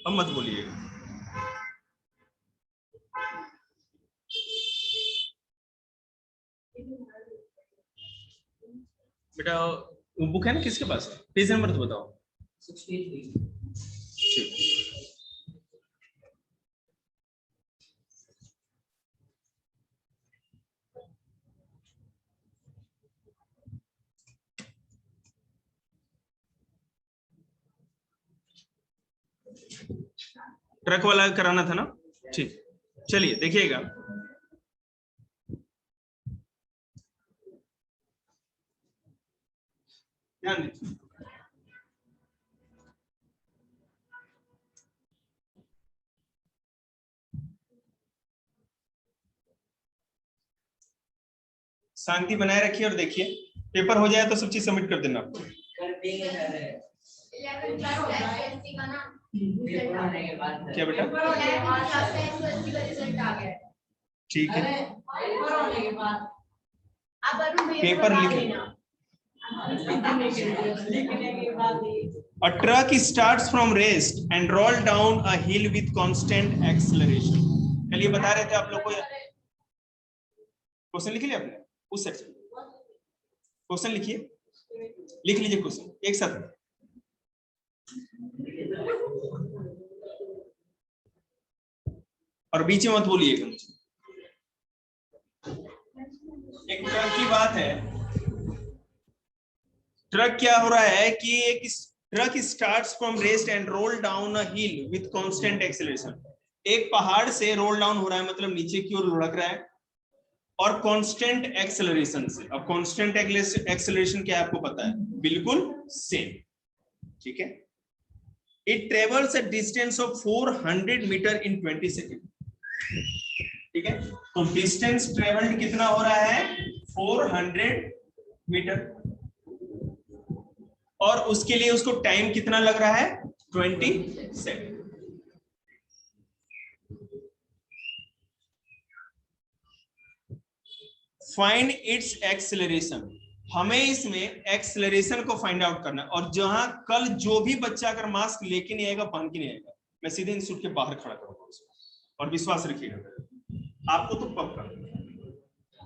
अब मत बोलिएगा। बेटा वो बुक है ना किसके पास है? पेज नंबर तो बताओ। ट्रक वाला कराना था ना? ठीक, चलिए देखिएगा। ध्यान दीजिए। शांति बनाए रखिए और देखिए, पेपर हो जाए तो सब चीज सबमिट कर देना। क्या बेटा? ठीक है, पेपर लिख। A truck starts from rest and roll down a hill with constant acceleration. कल ये बता रहे थे आप लोग को। क्वेश्चन लिख लिया आपने उस सेक्शन? क्वेश्चन लिखिए, लिख लीजिए क्वेश्चन एक साथ। और बीच में मत बोलिएगा। एक ट्रक की बात है। ट्रक क्या हो रहा है कि एक truck starts from rest and roll down a hill with constant acceleration. एक पहाड़ से रोल डाउन हो रहा है, मतलब नीचे की ओर लुढ़क रहा है, और कांस्टेंट एक्सेलरेशन से। अब कांस्टेंट एक्सेलरेशन क्या है आपको पता है? बिल्कुल सेम, ठीक है। It travels a distance of 400 metre in 20 second, ठीक है। तो डिस्टेंस ट्रेवल्ड कितना हो रहा है? 400 मीटर, और उसके लिए उसको टाइम कितना लग रहा है? 20 सेकेंड। Find its acceleration. हमें इसमें एक्सेलरेशन को फाइंड आउट करना है। और जहां कल जो भी बच्चा अगर मास्क लेके नहीं आएगा, पहन के नहीं आएगा, मैं सीधे इंस्टीट्यूट के बाहर खड़ा करूंगा उसको। और विश्वास रखिएगा आपको तो पक्का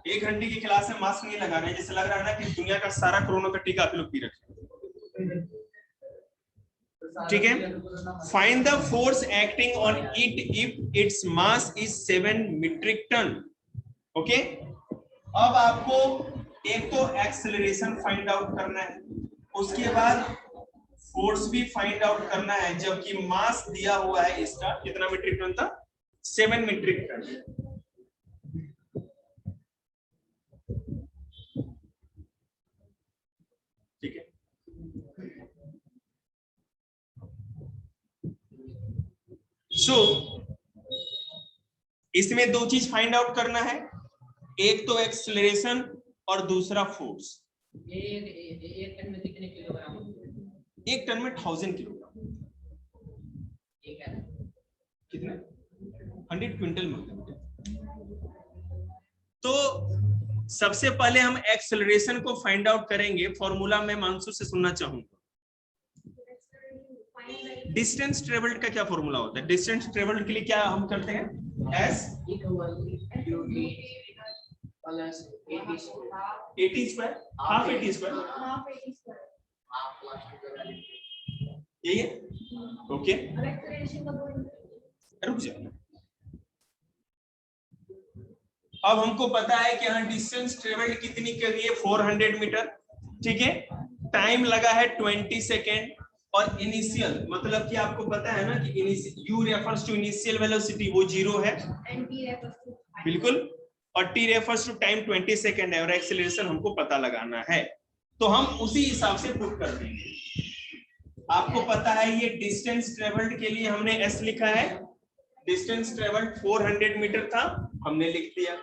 1 घंटे की क्लास में मास्क नहीं लगा रहे, जैसे लग रहा है ना कि दुनिया का सारा कोरोना का टीका आप लोग पी रखे, ठीक है। Find the force acting on it if its mass is 7 metric ton. Okay, अब आपको एक तो एक्सेलरेशन फाइंड आउट करना है, उसके बाद फोर्स भी फाइंड आउट करना है, जबकि मास दिया हुआ है इसका कितना मीट्रिक टन था? 7 मीट्रिक टन। ठीक है, सो इसमें दो चीज फाइंड आउट करना है, एक तो एक्सेलरेशन और दूसरा फोर्स। एक टन में कितने किलोग्राम? 1 टन में 1000 किलोग्राम। कितने? 100 क्विंटल में। तो सबसे पहले हम एक्सेलरेशन को फाइंड आउट करेंगे। फॉर्मूला मैं मानसू से सुनना चाहूंगा। डिस्टेंस ट्रेवल्ड का क्या फॉर्मूला होता है? डिस्टेंस ट्रेवल्ड के लिए क्या हम करते हैं? S plus 80 square, half 80 square, यही है। ओके, रुक जाओ। अब हमको पता है कि हाँ डिस्टेंस ट्रेवल्ड कितनी करी है? 400 मीटर, ठीक है। टाइम लगा है 20 सेकेंड, और इनिशियल मतलब कि आपको पता है ना कि U refers to initial velocity, वो 0 है बिल्कुल, और T refers to time 20 second है, और एक्सेलरेशन हमको पता लगाना है। तो हम उसी हिसाब से पुट कर देंगे। आपको पता है ये डिस्टेंस ट्रेवल्ड के लिए हमने एस लिखा है। डिस्टेंस ट्रेवल्ड 400 मीटर था, हमने लिख दिया।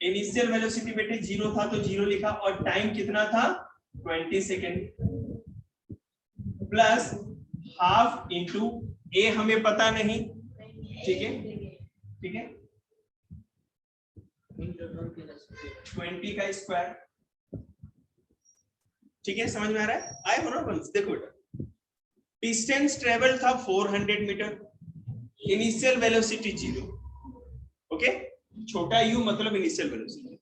इनिशियल वेलोसिटी बेटे 0 था तो 0 लिखा, और टाइम कितना था? 20 सेकेंड, प्लस हाफ इंटू ए हमें पता नहीं, ठीक है, ठीक है, 20 का स्क्वायर, ठीक है। समझ में आ रहा है? आए हो ना बंस? देखो बेटा, डिस्टेंस ट्रेवल था 400 मीटर, इनिशियल वेलोसिटी 0, ओके, छोटा u मतलब initial velocity,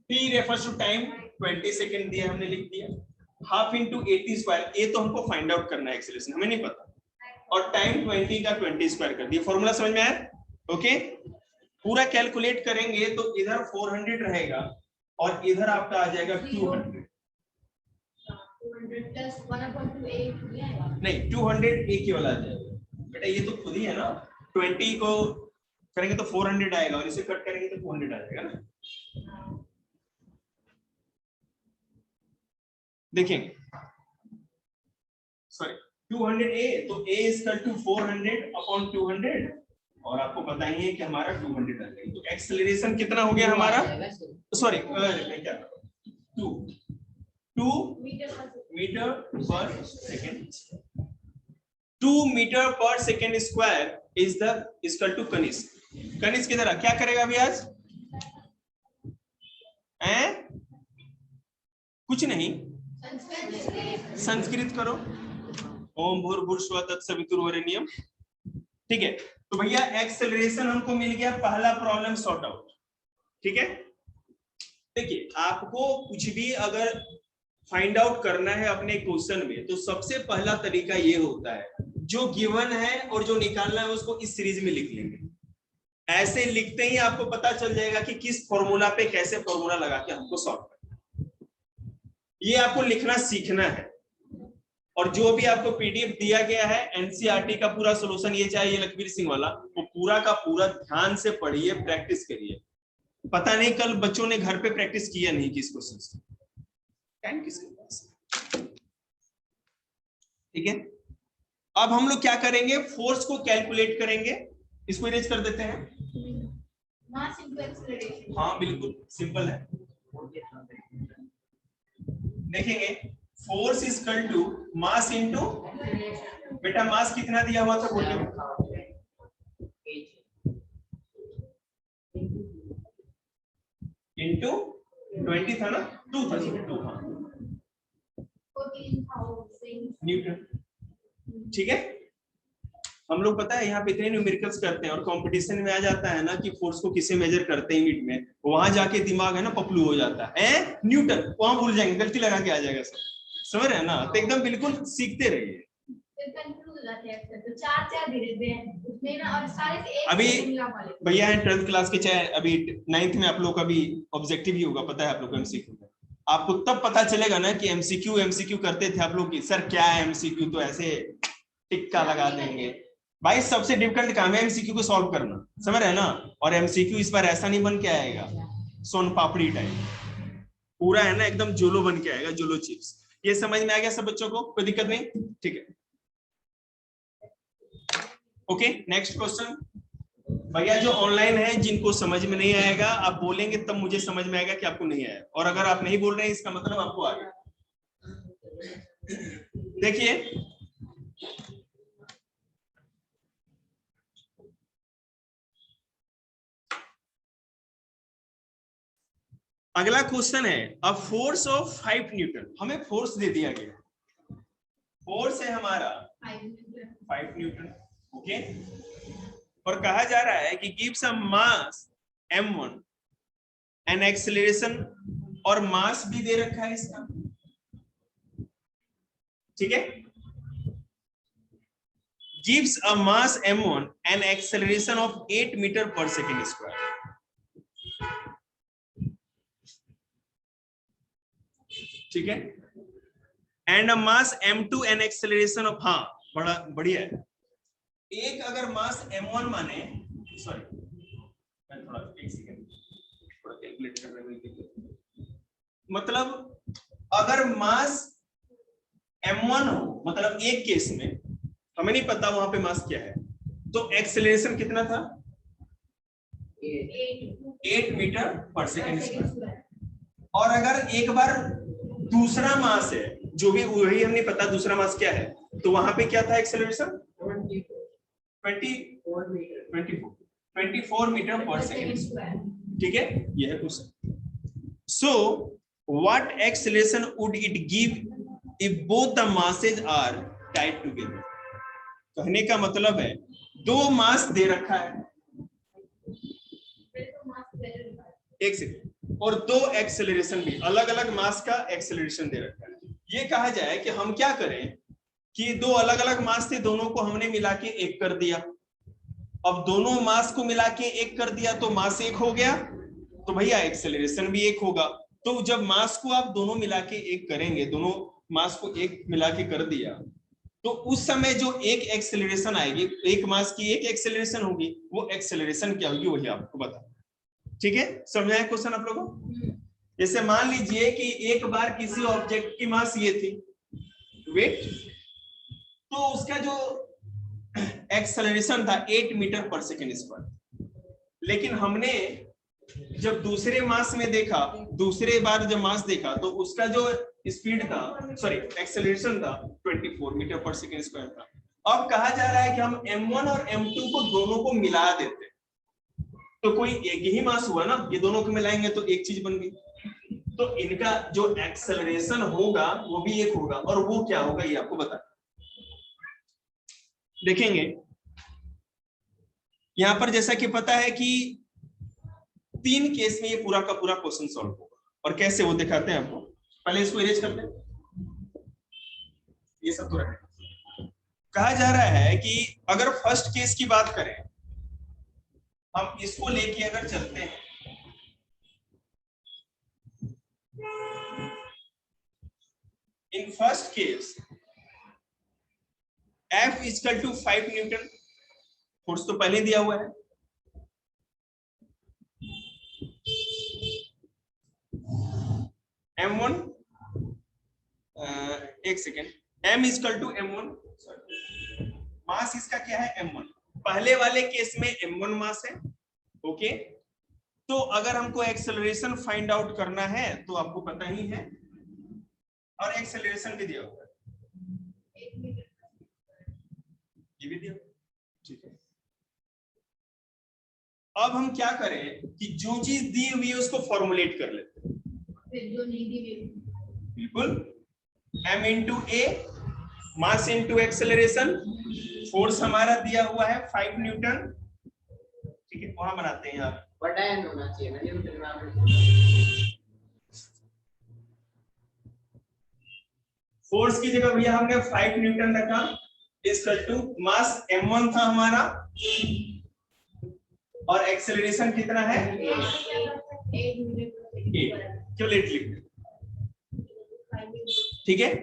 t refers to time 20 second दिया हमने, लिख दिया, हाफ इंटू 80 स्क्वायर, ये तो हमको फाइंड आउट करना है, एक्सेलरेशन हमें नहीं पता, और टाइम 20 का 20 स्क्वायर कर दिया, फॉर्मूला समझ में आया, ओके। पूरा कैलकुलेट करेंगे तो इधर 400 रहेगा और इधर आपका आ जाएगा 200, नहीं 200 एक ही वाला आ जाएगा बेटा, ये तो खुद ही है ना, 20 को करेंगे तो 400 आएगा और इसे कट करेंगे तो 200 आ जाएगा ना। देखेंगे, सॉरी 200a, तो a इक्वल टू 400 अपॉन 200, और आपको पता ही है कि हमारा 200 आ जाएगा, तो एक्सेलरेशन कितना हो गया हमारा, सॉरी क्या 2 मीटर पर सेकेंड, 2 मीटर पर second square is the equal to Kanishk. Kanishk किधर क्या करेगा अभी आज, कुछ नहीं, संस्कृत करो, ओम भूर्भुवस्सुवः तत्सवितुर्वरेण्यम, ठीक है। तो भैया एक्सेलरेशन हमको मिल गया, पहला प्रॉब्लम सॉर्ट आउट, ठीक है। देखिए आपको कुछ भी अगर फाइंड आउट करना है अपने क्वेश्चन में, तो सबसे पहला तरीका ये होता है, जो गिवन है और जो निकालना है उसको इस सीरीज में लिख लेंगे, ऐसे लिखते ही आपको पता चल जाएगा कि किस फॉर्मूला पे कैसे फॉर्मूला लगा के हमको सॉल्व करना, ये आपको लिखना सीखना है। और जो भी आपको पीडीएफ दिया गया है एनसीईआरटी का पूरा सॉल्यूशन, ये चाहिए लखबीर सिंह वाला, वो पूरा का पूरा ध्यान से पढ़िए, प्रैक्टिस करिए। पता नहीं कल बच्चों ने घर पे प्रैक्टिस किया नहीं किस क्वेश्चन से, टाइम किसके पास, ठीक है। अब हम लोग क्या करेंगे, फोर्स को कैलकुलेट करेंगे, इसको इरेज कर देते हैं, मास इनटू एक्सेलरेशन, हाँ बिल्कुल सिंपल है। देखेंगे force is equal to mass into, बेटा मास कितना दिया हुआ था बोलिए, इनटू 20 था ना, 2 था, 2 हाँ, न्यूटन, ठीक है। हम लोग पता है यहाँ पे इतने न्यूमेरिकल्स करते हैं और कंपटीशन में आ जाता है ना कि फोर्स को किसे मेजर करते हैं यूनिट में, वहां जाके दिमाग है ना पपलू हो जाता है, न्यूटन वहां भूल जाएंगे, गलती लगा के आ जाएगा सब, समझ रहे हैं ना, तो एकदम बिल्कुल सीखते रहिए। अभी भैया है 12th क्लास के, चाहे अभी 9th में आप लोग का भी ऑब्जेक्टिव ही होगा, पता है आप लोग को एमसीक्यू, आपको तब पता चलेगा ना कि एमसीक्यू करते थे आप लोग की, सर क्या है एमसीक्यू, तो ऐसे टिक्का लगा देंगे, भाई सबसे डिफिकल्ट काम है एमसीक्यू को सॉल्व करना, समझ रहे हैं ना। और एमसीक्यू इस बार ऐसा नहीं बन के आएगा सोन पापड़ी टाइप, पूरा है ना एकदम जोलो बन के आएगा, जोलो चिप्स। ये समझ में आ गया सब बच्चों को, कोई दिक्कत नहीं, ठीक है। Okay next question. भैया जो ऑनलाइन है जिनको समझ में नहीं आएगा आप बोलेंगे तब मुझे समझ में आएगा कि आपको नहीं आया, और अगर आप नहीं बोल रहे हैं इसका मतलब आपको आ गया। देखिए अगला क्वेश्चन है, अ फोर्स ऑफ 5 न्यूटन, हमें फोर्स दे दिया गया, फोर्स है हमारा 5 न्यूटन, ओके, और कहा जा रहा है कि gives a mass m1 an acceleration, और मास भी दे रखा है इसका, ठीक है, gives a mass m1 an acceleration of 8 metre पर सेकेंड स्क्वायर, ठीक है, and a mass m2 an acceleration of, हाँ बड़ा बढ़िया है, एक अगर मास m1 माने, सॉरी मैं थोड़ा एक सेकंड थोड़ा कैलकुलेट करने में, मतलब अगर मास m1 हो, मतलब एक केस में हमें नहीं पता वहां पे मास क्या है, तो एक्सेलरेशन कितना था 8 मीटर पर सेकेंड स्क्वायर, और अगर एक बार दूसरा मास है जो भी वही हमें पता दूसरा मास क्या है, तो वहां पे क्या था एक्सेलरेशन 24 मीटर पर सेकेंड स्क्वायर, ठीक है, यह है question. So what acceleration would it give if both the masses are tied together, कहने का मतलब है दो मास दे रखा है, एक सेकंड, और दो एक्सेलरेशन भी, अलग अलग मास का एक्सेलरेशन दे रखा है। ये कहा जाए कि हम क्या करें कि दो अलग अलग मास थे, दोनों को हमने मिला के एक कर दिया। अब दोनों मास को मिला के एक कर दिया तो मास एक हो गया, तो भैया एक्सेलरेशन भी एक होगा। तो जब मास को आप दोनों मिला के एक करेंगे, दोनों मास को एक मिला के कर दिया, तो उस समय जो एक एक्सेलरेशन आएगी, एक मास की एक एक्सेलरेशन होगी, वो एक्सेलरेशन क्या होगी वही आपको बता। ठीक है, समझ आया क्वेश्चन आप लोगों को? जैसे मान लीजिए कि एक बार किसी ऑब्जेक्ट की मास ये थी वेट, तो उसका जो एक्सेलरेशन था 8 मीटर पर सेकेंड स्क्वायर, लेकिन हमने जब दूसरे मास में देखा, दूसरे बार जब मास देखा, तो उसका जो स्पीड था, सॉरी एक्सेलरेशन था 24 मीटर पर सेकेंड स्क्वायर था। अब कहा जा रहा है कि हम m1 और m2 को दोनों को मिला देते, तो कोई एक ही मास हुआ ना, ये दोनों को मिलाएंगे तो एक चीज बन गई, तो इनका जो एक्सेलरेशन होगा वो भी एक होगा, और वो क्या होगा ये आपको बता देखेंगे। यहां पर जैसा कि पता है कि 3 केस में ये पूरा का पूरा क्वेश्चन सॉल्व होगा, और कैसे वो दिखाते हैं आपको। पहले इसको इरेज करते हैं, ये सब तो रहे। कहा जा रहा है कि अगर फर्स्ट केस की बात करें, हम इसको लेके अगर चलते हैं, in first case F equal to 5 newton, force तो पहले दिया हुआ है, M1 एक second, M equal to M1, mass इसका क्या है M1, पहले वाले केस में M1 मास है। ओके, तो अगर हमको एक्सेलरेशन फाइंड आउट करना है तो आपको पता ही है, और एक्सेलरेशन भी दिया हुआ है, ये भी दिया, ठीक है। अब हम क्या करें कि जो चीज दी हुई है उसको फॉर्मुलेट कर लेते हैं, बिल्कुल। m इंटू ए, मास इंटू एक्सेलरेशन, फोर्स हमारा दिया हुआ है 5 न्यूटन, ठीक है, वहां बनाते हैं आप, बड़ा एन होना चाहिए ना न्यूटन में। फोर्स की जगह भैया हमने 5 न्यूटन रखा, इक्वल टू मास m1 था हमारा, और एक्सेलरेशन कितना है 8, क्यों लेट लिख, ठीक है।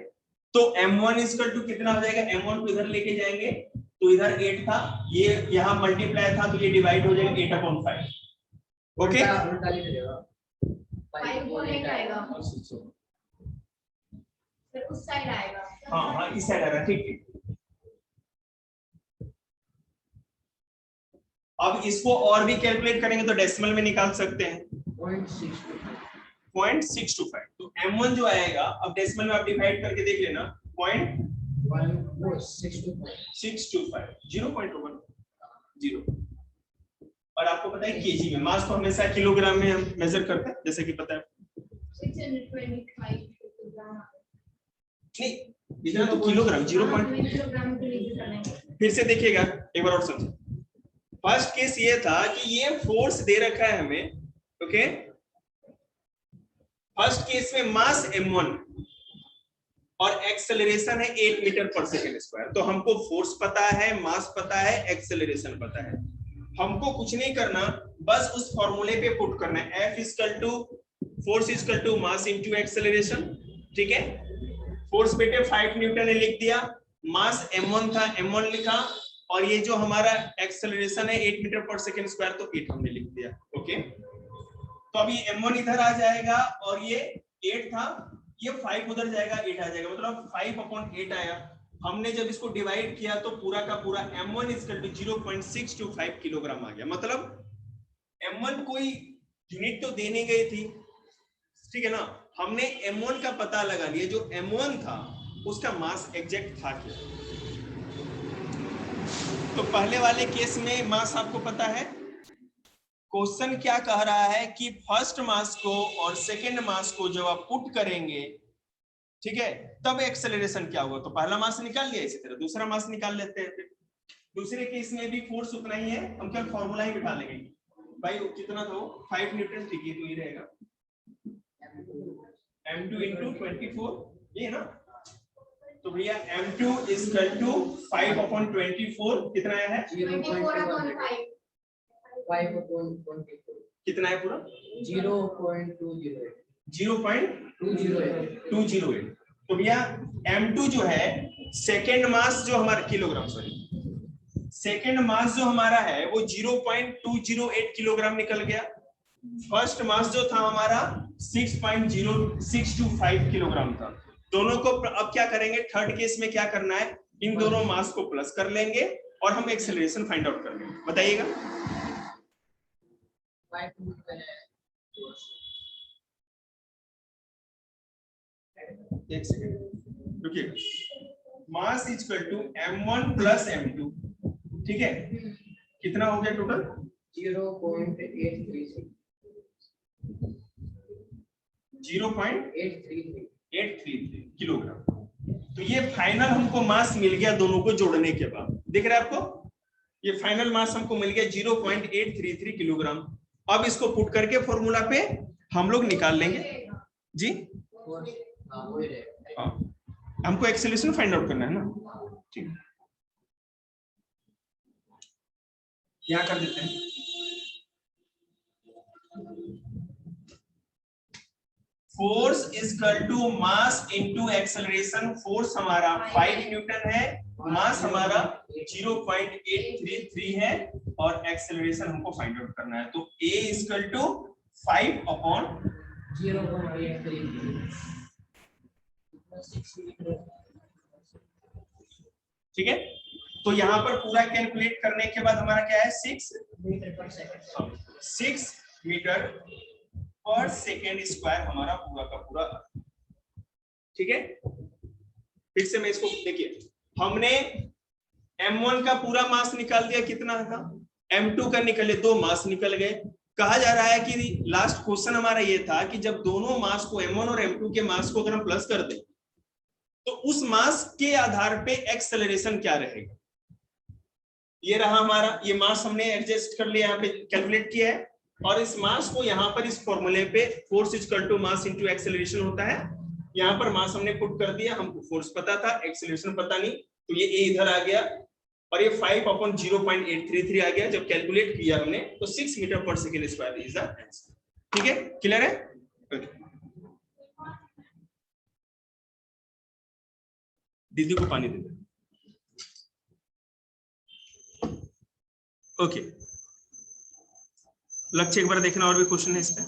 तो m1 इक्वल टू कितना हो जाएगा, m1 को इधर लेके जाएंगे तो इधर 8 था, ये यहाँ मल्टीप्लाई था तो ये डिवाइड हो जाएगा 8/5। ओके, उस साइड आएगा, हाँ हाँ इस साइड आएगा, ठीक ठीक। अब इसको और भी कैलकुलेट करेंगे तो डेसिमल में निकाल सकते हैं, 0.625। तो m1 जो आएगा, अब डेसिमल में आप डिवाइड करके देख लेना, 0.625, 0.10, और आपको पता है केजी में, मास तो हमेशा किलोग्राम में हम मेजर करते हैं, जैसे कि पता है 625 नहीं, इतना तो किलोग्राम, 0. फिर से देखिएगा एक बार और समझो। फर्स्ट केस ये था कि ये फोर्स दे रखा है हमें, ओके। फर्स्ट केस में मास m1 और एक्सेलरेशन है 8 मीटर पर सेकेंड स्क्वायर, तो हमको फोर्स पता है, मास पता है, एक्सेलरेशन पता है, हमको कुछ नहीं करना, बस उस फॉर्मूले पे पुट करना है, F equal to force equal to mass into acceleration, ठीक है। फोर्स बेटे 5 न्यूटन ने लिख दिया, मास m1 था, m1 लिखा, और ये जो हमारा एक्सेलरेशन है 8 मीटर पर सेकेंड स्क्वायर, तो 8 हमने लिख दिया, ओके। तो अभी m1 इधर आ जाएगा, और ये 8 था, ये 5 उधर जाएगा, 8 आ जाएगा, मतलब 5/8 आया। हमने जब इसको डिवाइड किया तो पूरा का पूरा m1 इक्वल टू 0.625 किलोग्राम आ गया, मतलब m1 कोई यूनिट तो देने गई थी, ठीक है ना, हमने m1 का पता लगा लिया, जो m1 था उसका मास एग्जैक्ट था क्या। तो पहले वाले केस में मास आपको पता है, क्वेश्चन क्या कह रहा है कि फर्स्ट मास को और सेकेंड मास को जब आप पुट करेंगे, ठीक है, तब एक्सेलरेशन क्या होगा, तो पहला मास निकाल लिया, इसी तरह दूसरा मास निकाल लेते हैं फिर, दूसरे केस में भी फोर्स उतना ही है, हम केवल फॉर्मूला ही बिठा लेंगे भाई। कितना था वो 5 न्यूटन, ठीक है तो ये रहेगा m2 into 24, ये ना। तो भैया m2 is equal to 5/24 कितना आया है 0.5 कितना है पूरा 0.208। तो भैया m2 जो है सेकेंड मास जो हमारा किलोग्राम, सॉरी सेकेंड मास जो हमारा है वो 0.208 किलोग्राम निकल गया। फर्स्ट मास जो था हमारा 6.0625 किलोग्राम था। दोनों को अब क्या करेंगे, थर्ड केस में क्या करना है, इन दोनों मास को प्लस कर लेंगे और हम एक्सेलरेशन फाइंड आउट कर लेंगे। बताइएगा। एक सेकेंड रुकिएगा। Mass is equal to m1 plus m2, ठीक है। कितना हो गया टोटल 0.833 किलोग्राम। तो ये फाइनल हमको मास मिल गया दोनों को जोड़ने के बाद, दिख रहा है आपको, ये फाइनल मास हमको मिल गया 0.833 किलोग्राम। अब इसको पुट करके फॉर्मूला पे हम लोग निकाल लेंगे जी। हाँ, हमको एक्सेलरेशन फाइंड आउट करना है ना, ठीक है। क्या कर देते हैं, force is equal to mass into acceleration. Force हमारा 5 न्यूटन है, मास हमारा 0.833 है और एक्सेलरेशन हमको फाइंड आउट करना है। तो A इज इक्वल टू 5/0.833, ठीक है। तो यहाँ पर पूरा कैलकुलेट करने के बाद हमारा क्या है 6 मीटर पर सेकेंड स्क्वायर हमारा पूरा का पूरा, ठीक है। फिर से मैं इसको देखिए, हमने m1 का पूरा मास निकाल दिया, कितना था, m2 का निकले, 2 मास निकल गए। कहा जा रहा है कि लास्ट क्वेश्चन हमारा ये था कि जब दोनों मास को m1 और m2 के मास को अगर हम प्लस कर दें तो उस मास के आधार पे एक्सेलरेशन क्या रहेगा। ये रहा हमारा, ये मास हमने एडजस्ट कर लिया, यहाँ पे कैलकुलेट किया है और इस मास को यहाँ पर इस फॉर्मूले पे force is equal to mass into acceleration होता है। यहाँ पर मास हमने पुट कर दिया, हमको फोर्स पता था, एक्सेलरेशन पता नहीं, तो ये A इधर आ गया और ये 5/0.833 आ गया। जब कैलकुलेट किया हमने तो 6 मीटर पर second square is the answer, ठीक है। क्लियर है, दीदी को पानी दे दे। ओके, लक्ष्य एक बार देखना, और भी क्वेश्चन है इस पे।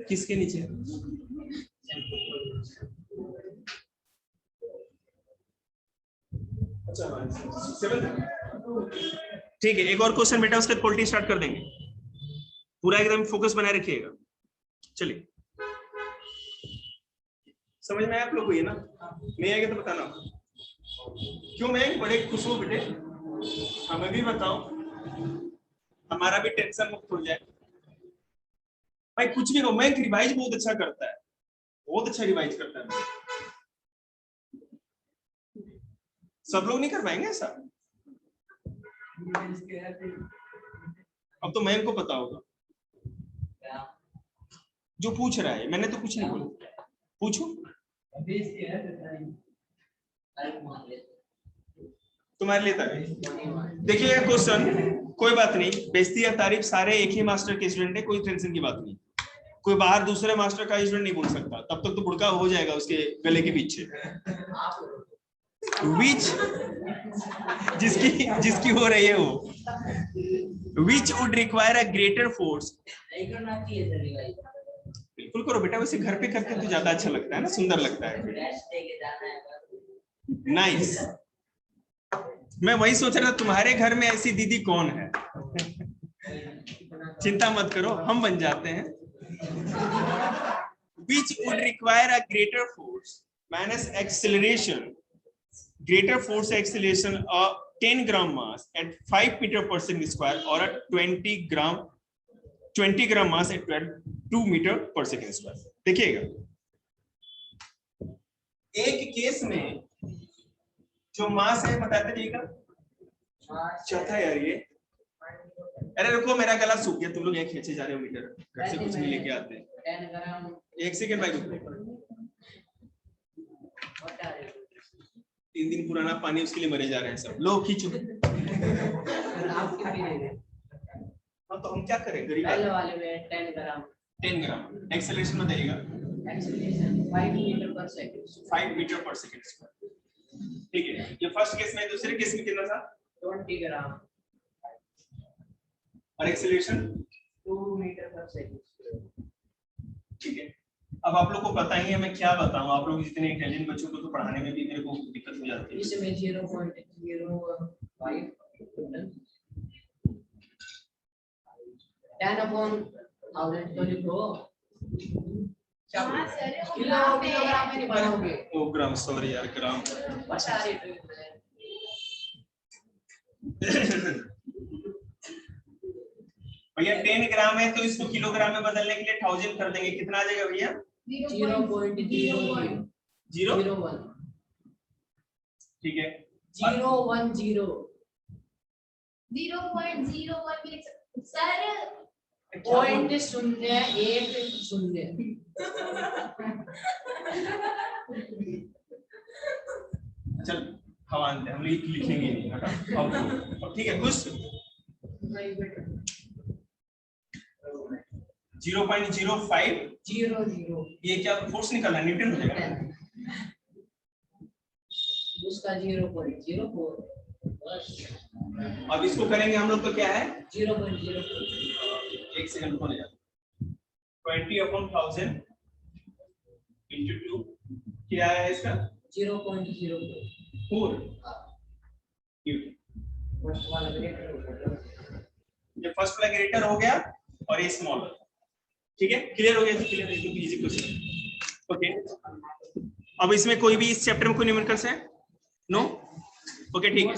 किसके नीचे, ठीक है। एक और क्वेश्चन बेटा, उसके बाद पॉलिटी स्टार्ट कर देंगे। पूरा एकदम फोकस बनाए रखिएगा। चलिए, समझ में आया आप लोग को ये ना, नहीं आएगा तो बताना। क्यों मैं बड़े खुश हूँ बेटे, हमें भी बताओ, हमारा भी टेंशन मुक्त हो जाए। भाई कुछ भी कहो, मैं रिवाइज बहुत अच्छा करता है, बहुत अच्छा रिवाइज करता है। सब लोग नहीं कर पाएंगे ऐसा। अब तो मैं इनको पता होगा जो पूछ रहा है, मैंने तो कुछ नहीं बोला। पूछो, तुम्हारे लिए तारीफ। देखिए क्वेश्चन, कोई बात नहीं, बेइज्जती या तारीफ सारे एक ही मास्टर के स्टूडेंट है, कोई टेंशन की बात नहीं। कोई बाहर दूसरे मास्टर का स्टूडेंट नहीं बोल सकता, तब तक तो बुड़का हो जाएगा उसके गले के पीछे। विच जिसकी हो रही है वो, which would require a greater force. बिल्कुल करो बेटा, वैसे घर पे करके तो ज्यादा अच्छा लगता है ना, सुंदर लगता है। नाइस, मैं वही सोच रहा था तुम्हारे घर में ऐसी दीदी कौन है। चिंता मत करो, हम बन जाते हैं। Which would require a greater force minus acceleration, greater force acceleration of 10 gram mass at 5 meter per second square or a 20 gram mass at 2 meter per second square। देखिएगा, एक केस में जो मास है बताते जाइएगा। चौथा यार ये, अरे रुको मेरा गला सूख गया, तुम लोग यहाँ खींचे जा रहे हो मीटर, घर से कुछ नहीं लेके आते। 10 ग्राम। एक सेकेंड भाई रुको, 3 दिन पुराना पानी उसके लिए मरे जा रहे हैं सब लोग, खींचो। हाँ तो हम क्या करें गरीब पहले वाले में 10 ग्राम। 10 ग्राम। एक्सेलरेशन बताइएगा। एक्सेलरेशन 5 मीटर पर सेकंड। 5 मीटर पर सेकंड। ठीक है, ये फर्स्ट केस में। दूसरे केस में कितना था? 20 ग्राम। और एक्सेलरेशन 2 मीटर पर सेकंड। ठीक है, अब आप लोग को पता ही है मैं क्या बताऊं, आप लोग जितने इंटेलिजेंट बच्चों को तो पढ़ाने में भी मेरे को दिक्कत हो जाती है। इसमें 0.05 10/1000 तो लिखो। किलोग्राम में नहीं बनाओगे। ओ ग्राम, सॉरी यार, ग्राम। बता रहे थे। भैया 10 ग्राम है तो इसको किलोग्राम में बदलने के लिए 1000 कर देंगे, कितना आ जाएगा भैया? 0.01। ठीक है, 010। 0.01 सर। पॉइंट 0.10। चल हवान दे, हम लिखेंगे नहीं, हटा। अब ठीक है, खुश। 0.05। ये क्या फोर्स निकलना है, न्यूटन हो जाएगा। उसका 0.04। अब इसको करेंगे हम लोग तो क्या है 0.04। एक सेकंड को ले जा। 20/1000 into 2 क्या है इसका? 0.04। फर्स्ट वाला ग्रेटर हो गया। ये फर्स्ट वाला ग्रेटर हो गया और ये स्मॉल। ठीक है, क्लियर हो गया? तो क्लियर है, तो इजी क्वेश्चन। ओके, अब इसमें कोई भी इस चैप्टर में कोई न्यूमेरिकल्स है? नो? ओके ठीक है,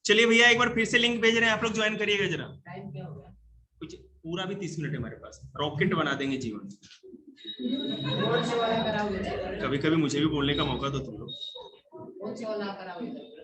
चलिए भैया एक बार फिर से लिंक भेज रहे हैं, आप लोग ज्वाइन करिएगा जरा। टाइम क्या हो गया? कुछ पूरा भी 30 मिनट है हमारे पास, रॉकेट बना देंगे जीवन। कौन से वाला कराओगे? कभी कभी मुझे भी बोलने का मौका दो तुम लोग। कौन से वाला कराओगे?